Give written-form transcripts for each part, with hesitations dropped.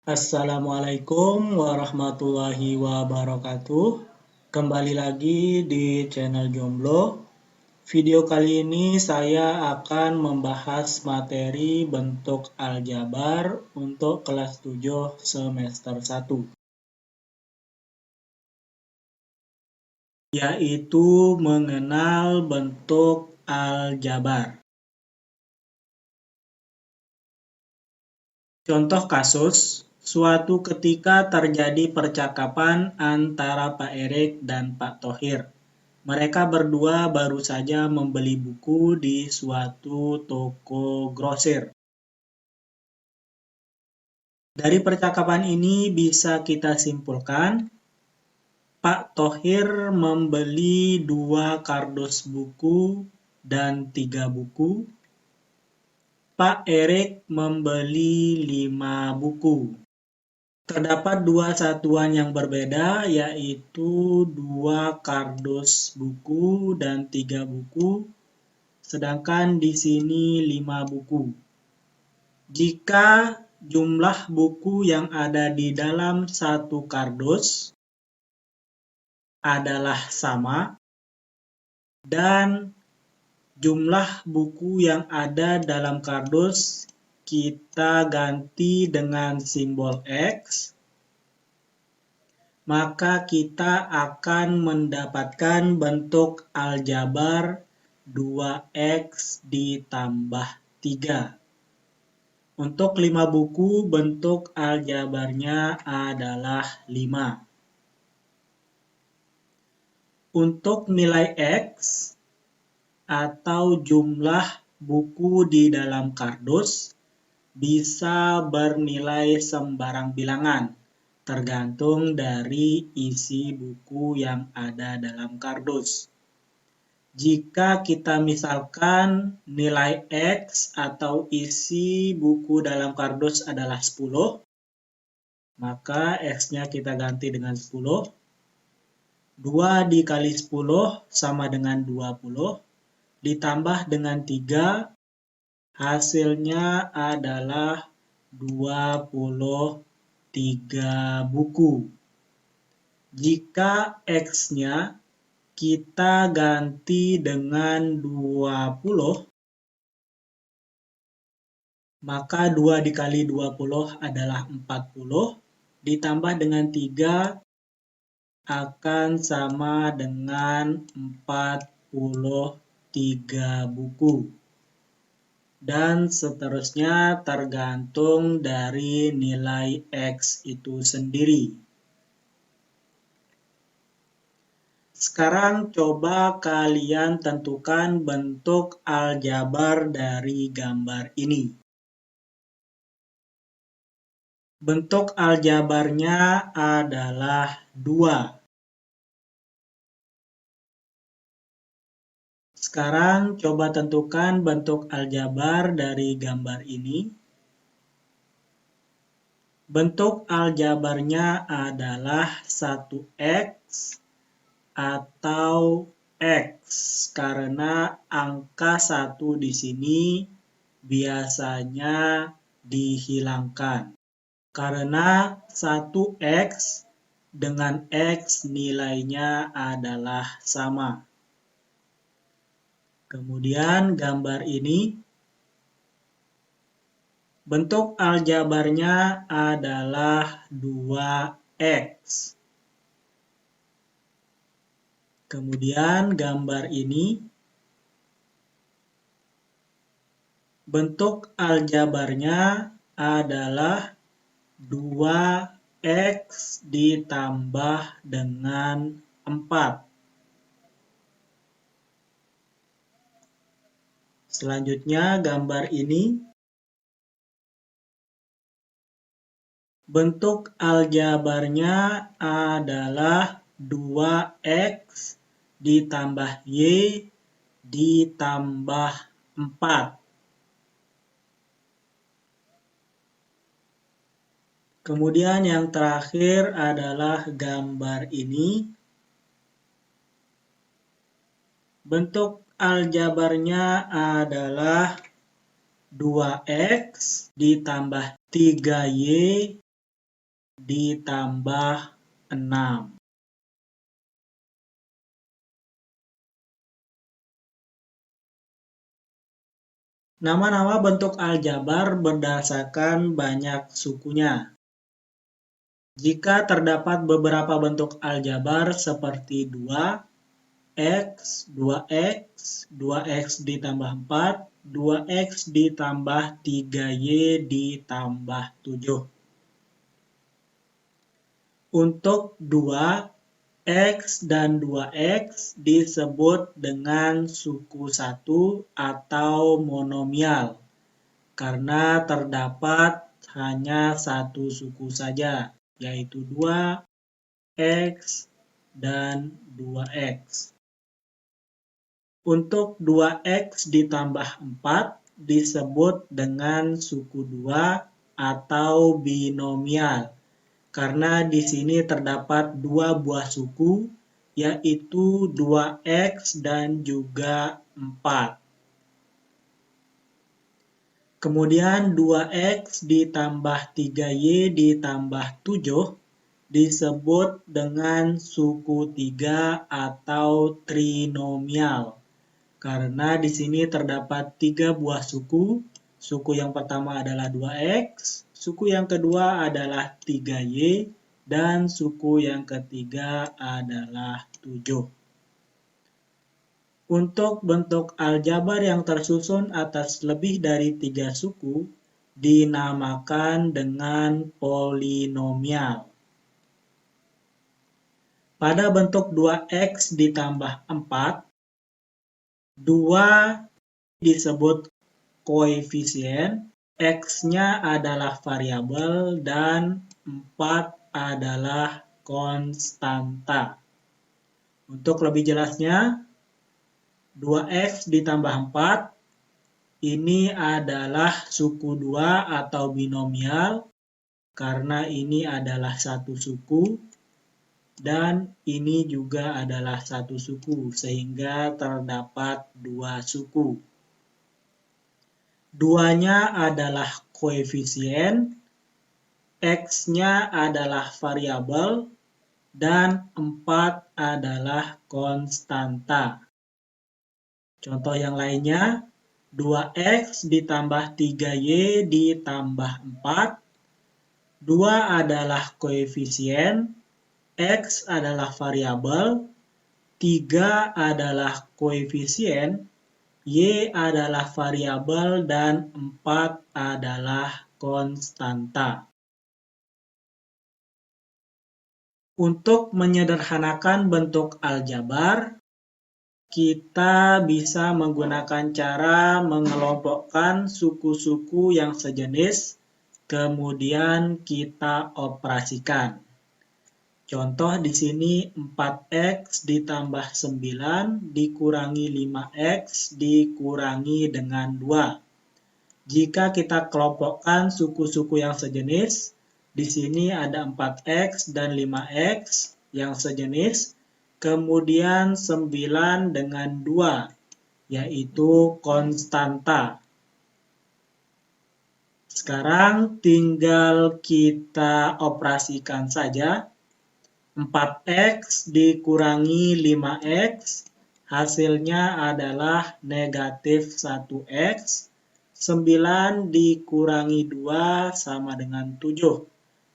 Assalamualaikum warahmatullahi wabarakatuh. Kembali lagi di channel Jomblo. Video kali ini saya akan membahas materi bentuk aljabar untuk kelas 7 semester 1, yaitu mengenal bentuk aljabar. Contoh kasus, suatu ketika terjadi percakapan antara Pak Erik dan Pak Thohir. Mereka berdua baru saja membeli buku di suatu toko grosir. Dari percakapan ini bisa kita simpulkan, Pak Thohir membeli 2 kardus buku dan 3 buku. Pak Erik membeli 5 buku. Terdapat 2 satuan yang berbeda, yaitu 2 kardus buku dan 3 buku, sedangkan di sini 5 buku. Jika jumlah buku yang ada di dalam satu kardus adalah sama, dan jumlah buku yang ada dalam kardus kita ganti dengan simbol X, maka kita akan mendapatkan bentuk aljabar 2X ditambah 3. Untuk 5 buku, bentuk aljabarnya adalah 5. Untuk nilai X atau jumlah buku di dalam kardus bisa bernilai sembarang bilangan, tergantung dari isi buku yang ada dalam kardus. Jika kita misalkan nilai X atau isi buku dalam kardus adalah 10, maka X-nya kita ganti dengan 10. 2 dikali 10 sama dengan 20, ditambah dengan 3, hasilnya adalah 23 buku. Jika X-nya kita ganti dengan 20, maka 2 dikali 20 adalah 40, ditambah dengan 3 akan sama dengan 43 buku. Dan seterusnya tergantung dari nilai X itu sendiri. Sekarang coba kalian tentukan bentuk aljabar dari gambar ini. Bentuk aljabarnya adalah 2. Sekarang coba tentukan bentuk aljabar dari gambar ini. Bentuk aljabarnya adalah 1X atau X, karena angka 1 di sini biasanya dihilangkan. Karena 1X dengan X nilainya adalah sama. Kemudian gambar ini, bentuk aljabarnya adalah 2X. Kemudian gambar ini, bentuk aljabarnya adalah 2X ditambah dengan 4. Selanjutnya gambar ini, bentuk aljabarnya adalah 2X ditambah Y ditambah 4. Kemudian yang terakhir adalah gambar ini. Bentuk aljabarnya adalah 2X ditambah 3Y ditambah 6. Nama-nama bentuk aljabar berdasarkan banyak sukunya. Jika terdapat beberapa bentuk aljabar seperti 2x, 2x, 2x ditambah 4, 2x ditambah 3y ditambah 7. Untuk 2, X dan 2X disebut dengan suku 1 atau monomial karena terdapat hanya satu suku saja, yaitu 2X dan 2X. Untuk 2X ditambah 4 disebut dengan suku 2 atau binomial karena di sini terdapat dua buah suku, yaitu 2x dan juga 4. Kemudian 2x ditambah 3y ditambah 7 disebut dengan suku 3 atau trinomial. Karena di sini terdapat 3 buah suku. Suku yang pertama adalah 2x, suku yang kedua adalah 3y, dan suku yang ketiga adalah 7. Untuk bentuk aljabar yang tersusun atas lebih dari 3 suku, dinamakan dengan polinomial. Pada bentuk 2x ditambah 4, 2 disebut koefisien, X-nya adalah variabel, dan 4 adalah konstanta. Untuk lebih jelasnya, 2X ditambah 4, ini adalah suku 2 atau binomial, karena ini adalah satu suku, dan ini juga adalah satu suku, sehingga terdapat 2 suku. 2-nya adalah koefisien, X-nya adalah variabel, dan 4 adalah konstanta. Contoh yang lainnya, 2X ditambah 3Y ditambah 4, 2 adalah koefisien, X adalah variabel, 3 adalah koefisien, Y adalah variabel, dan 4 adalah konstanta. Untuk menyederhanakan bentuk aljabar, kita bisa menggunakan cara mengelompokkan suku-suku yang sejenis, kemudian kita operasikan. Contoh di sini 4x ditambah 9 dikurangi 5x dikurangi dengan 2. Jika kita kelompokkan suku-suku yang sejenis, di sini ada 4x dan 5x yang sejenis, kemudian 9 dengan 2, yaitu konstanta. Sekarang tinggal kita operasikan saja. 4x dikurangi 5x, hasilnya adalah negatif 1x. 9 dikurangi 2 sama dengan 7.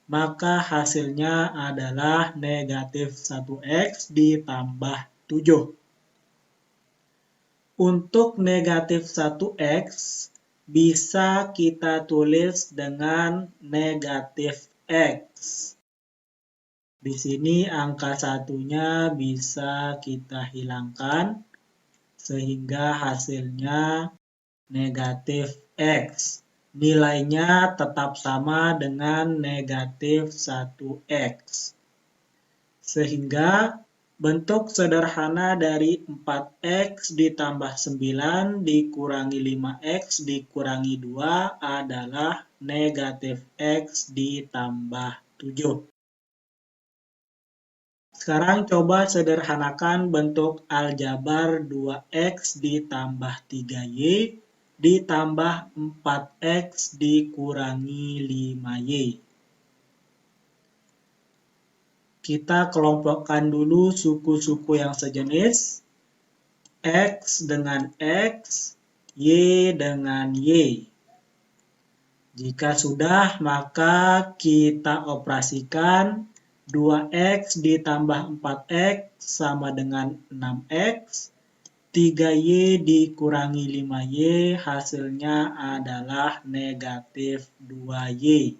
Maka hasilnya adalah negatif 1x ditambah 7. Untuk negatif 1x, bisa kita tulis dengan negatif x. Di sini angka satunya bisa kita hilangkan, sehingga hasilnya negatif x. Nilainya tetap sama dengan negatif 1x. Sehingga bentuk sederhana dari 4x ditambah 9 dikurangi 5x dikurangi 2 adalah negatif x ditambah 7. Sekarang coba sederhanakan bentuk aljabar 2x ditambah 3y ditambah 4x dikurangi 5y. Kita kelompokkan dulu suku-suku yang sejenis, X dengan X, Y dengan Y. Jika sudah, maka kita operasikan 2X ditambah 4X sama dengan 6X, 3Y dikurangi 5Y hasilnya adalah negatif 2Y.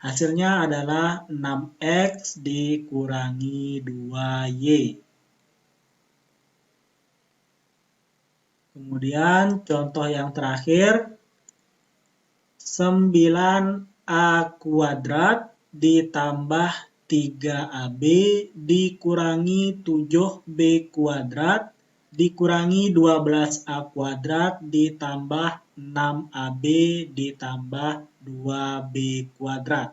Hasilnya adalah 6X dikurangi 2Y. Kemudian contoh yang terakhir, 9A kuadrat ditambah 3AB dikurangi 7B kuadrat dikurangi 12A kuadrat ditambah 6AB ditambah 2B kuadrat.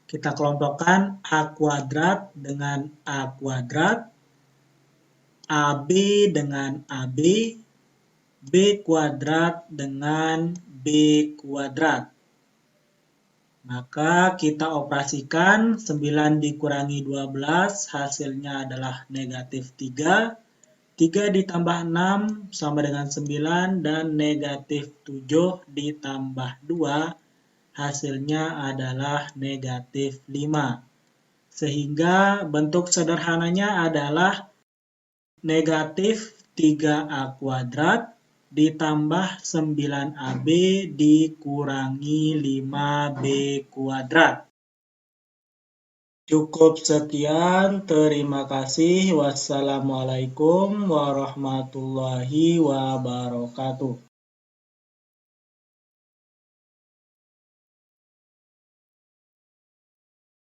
Kita kelompokkan A kuadrat dengan A kuadrat, AB dengan AB, B kuadrat dengan B kuadrat. Maka kita operasikan 9 dikurangi 12 hasilnya adalah negatif 3. 3 ditambah 6 sama dengan 9 dan negatif 7 ditambah 2 hasilnya adalah negatif 5. Sehingga bentuk sederhananya adalah negatif 3A kuadrat ditambah 9AB dikurangi 5B kuadrat. Cukup sekian, terima kasih. Wassalamualaikum warahmatullahi wabarakatuh.